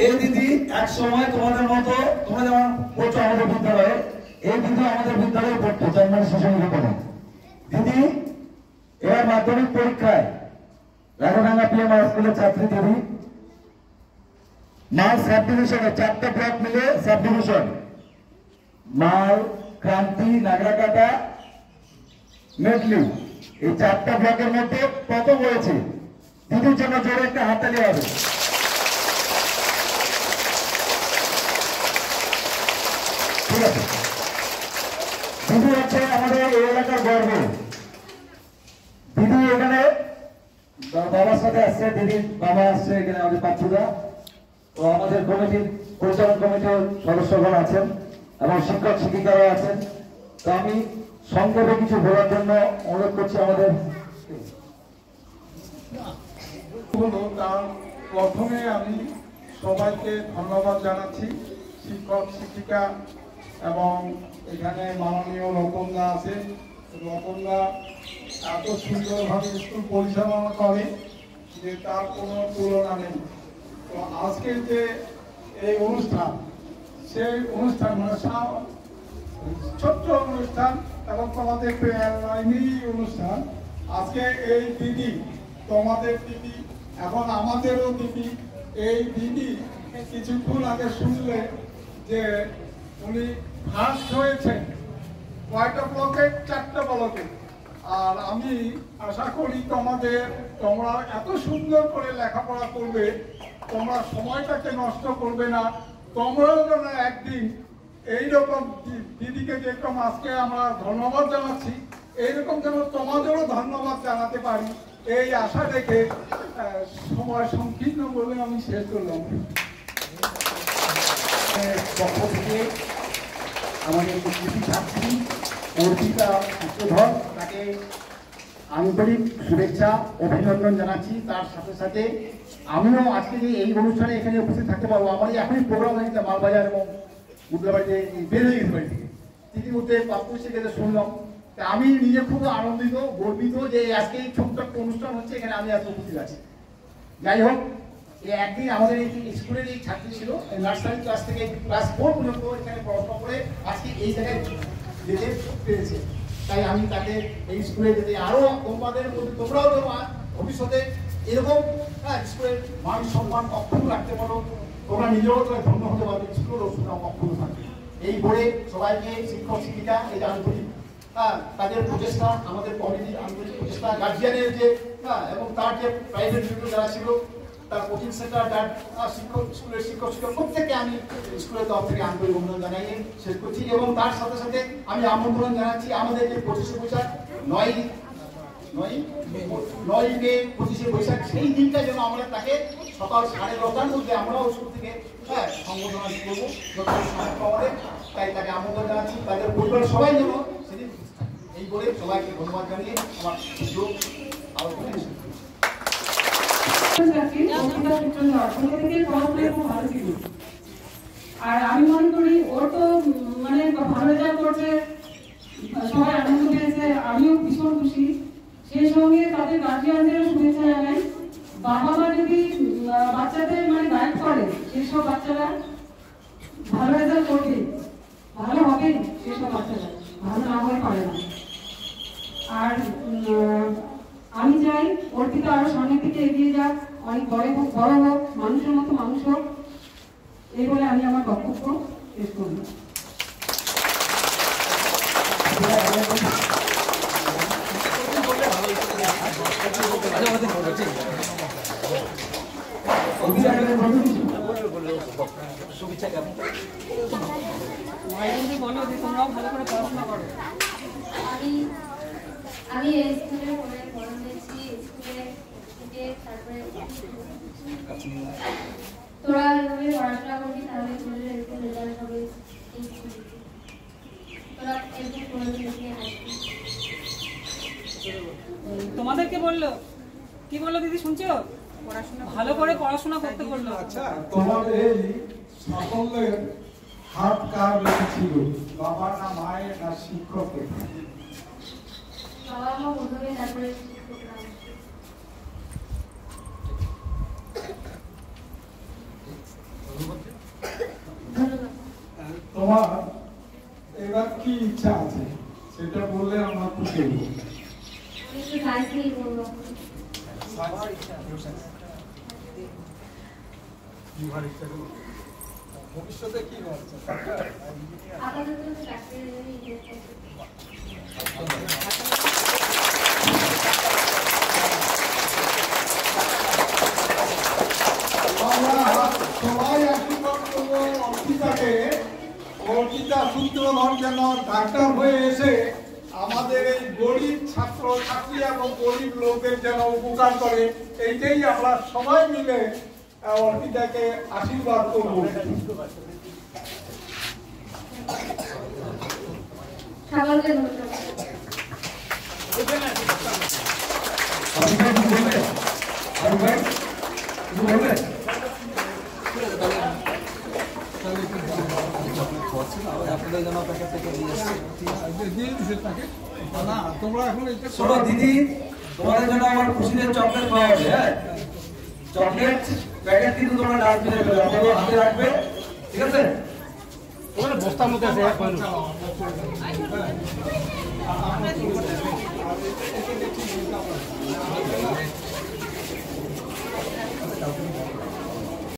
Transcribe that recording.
এই দিদি এক সময় তোমাদের মতো, তোমরা যেমন পড়ছো আমাদের বিদ্যালয়ে, এই দিদি আমাদের বিদ্যালয়ে পড়তো চারমানি শিশু নিকেতনে। দিদি এবার মাধ্যমিক পরীক্ষায় রাঘাডাঙ্গা পিএমআর স্কুলের ছাত্রী দিদি, মাল সাব ডিভিশনে 4টা ব্লক মিলে সাব ডিভিশন, মাল, ক্রান্তি, নাগরাকাটা, মেটলি, এই 4টা ব্লকের মধ্যে প্রথম হয়েছে। দিদির জন্য জোরে একটা হাততালি হবে। ঠিক আছে, দিদি হচ্ছে আমাদের এই এলাকার গর্ব। দিদি এখানে বাবার সাথে আসছে, দিদির বাবা আসছে এখানে আমাদের পাচ্ছুদা, তো আমাদের কমিটির পরিচালন কমিটির সদস্যগণ আছেন এবং শিক্ষক শিক্ষিকারা আছেন। তো আমি সংক্ষেপে কিছু বলার জন্য অনুরোধ করছি আমাদের। তার প্রথমে আমি সবাইকে ধন্যবাদ জানাচ্ছি, শিক্ষক শিক্ষিকা এবং এখানে মাননীয় রতনদা আছে। রতনদা এত সুন্দরভাবে স্কুল পরিচালনা করে যে তার কোনো তুলনা নেই। তো আজকের যে এই অনুষ্ঠান, সেই অনুষ্ঠান মানে ছোট্ট অনুষ্ঠান এবং তোমাদের অনুষ্ঠান। আজকে এই দিদি, তোমাদের দিদি এখন আমাদেরও দিদি, এই দিদি কিছুক্ষণ আগে শুনলে যে উনি ফার্স্ট হয়েছেন কয়টা ব্লকে, 4টা ব্লকে। আর আমি আশা করি তোমরা এত সুন্দর করে লেখাপড়া করবে, তোমরা সময়টাকে নষ্ট করবে না। তোমরাও যেন একদিন এইরকম দিদিকে যেরকম আজকে আমরা ধন্যবাদ জানাচ্ছি, এইরকম যেন তোমাদেরও ধন্যবাদ জানাতে পারি, এই আশা রেখে সময় সংকীর্ণ বলে আমি শেষ করলাম। পক্ষ থেকে আমাদের কৃষি ছাত্রী অর্পিতা সূত্রধর, তাকে আন্তরিক শুভেচ্ছা অভিনন্দন জানাচ্ছি। তার সাথে সাথে আমিও আজকে যে এই অনুষ্ঠানে এখানে উপস্থিত থাকতে পারবো, আমার এখনই প্রোগ্রাম হয়েছে মালবাজার এবং উদলাবাড়িতে বের হয়ে গেছে বাড়ি থেকে, ইতিমধ্যে পাপ্পু সেখানে শুনলাম। তা আমি নিজে খুব আনন্দিত, গর্বিত যে আজকে এই ছোট্ট একটা অনুষ্ঠান হচ্ছে, এখানে আমি আজকে উপস্থিত আছি। যাই হোক, একদিন আমাদের এই স্কুলের এই ছাত্রী ছিল, নার্সারি ক্লাস থেকে ক্লাস 4 পর্যন্ত এখানে পড়াশোনা করে আজকে এই জায়গায় যেতে পেরেছে। তাই আমি তাকে এই স্কুলে যেতে আরো তোমাদের মধ্যে তোমরাও যেন ভবিষ্যতে এরকম স্কুলের মান সম্মান অক্ষুণ্ণ রাখতে পারো, তোমরা নিজেও তো ধন্য হতে পারবে, স্কুলেরও সুনাম অক্ষুণ্ণ থাকবে। এই বলে সবাইকে শিক্ষক শিক্ষিকা এই যে আন্তরিক তাদের প্রচেষ্টা, আমাদের কমিটির আন্তরিক প্রচেষ্টা, গার্জিয়ানের যে এবং তার যে প্রাইভেট যারা ছিল, তার কোচিং সেন্টার, তার শিক্ষক, স্কুলের শিক্ষক শিক্ষক প্রত্যেককে আমি স্কুলের তরফ থেকে আন্তরিক অভিনন্দন জানাই শেষ করছি। এবং তার সাথে সাথে আমি আমন্ত্রণ জানাচ্ছি আমাদের যে 25শে বৈশাখ 9 মে 25শে বৈশাখ, সেই দিনটা যেন আমরা তাকে সকাল 10:30টার মধ্যে আমরাও স্কুল থেকে সংবর্ধনা করবো আমাদের। তাই তাকে আমন্ত্রণ জানাচ্ছি, তাদের পরিবার সবাই যেন সেদিন এই বলে সবাইকে ধন্যবাদ জানিয়ে আমার সুযোগ আলোচনা। আর আমি মনে করি ওর তো মানে ভালো রেজাল্ট করছে, সবাই আনন্দ পেয়েছে, আমিও ভীষণ খুশি। সেই সঙ্গে তাদের গার্জিয়ানদেরও শুভেচ্ছা জানাই। বাবা মা যদি বাচ্চাদের মানে গাইড করে, সেসব বাচ্চারা ভালো রেজাল্ট করবে, ভালো হবে, সেসব বাচ্চারা ভালো না হয়ে পারে না। আর আমি চাই অর্পিতা আরো সামনের দিকে এগিয়ে যাক, অনেক বড় হোক, মানুষের মতো মানুষ হোক, এই বলে আমি আমার বক্তব্য শেষ করব। তোমরাও ভালো করে পড়াশোনা করো। আমি এই স্কুলে বড় হয়েছি, স্কুলে থেকে তারপরে তোরা এভাবে পড়াশোনা করবি, তাহলে তোদের এরকম রেজাল্ট হবে। তোরা এরকম করে লিখে আসবি। তোমাদেরকে বললো কি বললো দিদি, শুনছো? পড়াশোনা ভালো করে পড়াশোনা করতে বললো। আচ্ছা, তোমাদের এই সাফল্যের হাত কার লেগেছিল? বাবা না মায়ের না শিক্ষকের? বাবা মা প্রথমে, তারপরে ইচ্ছা আছে সেটা বললে আমরা খুশি হব। আমি একটু সায়েন্স নিয়ে বলবো। ভবিষ্যতে কি হচ্ছে? আপাতত ডাক্তারের জন্য ইন্টারেস্ট আছে। আমরা সবাই আশীর্বাদ করবো অর্পিতাকে। অর্পিতা সূত্রধর যেন ডাক্তার হয়ে এসে আমাদের এই গরিব ছাত্র ছাত্রী এবং গরিব লোকদের যেন উপকার করে, এইটাই আমরা সবাই মিলে অর্পিতাকে আশীর্বাদ করবো। সকলকে ধন্যবাদ। শোনো দিদি, তোমাদের জন্য আমার খুশিতে চকলেট খাওয়া হবে। হ্যাঁ, চকলেট প্যাকেট কিন্তু তোমরা ডাস্টবিনে ফেলে দাও, হাতে রাখবে, ঠিক আছে? বস্তার মধ্যে আছে আমরা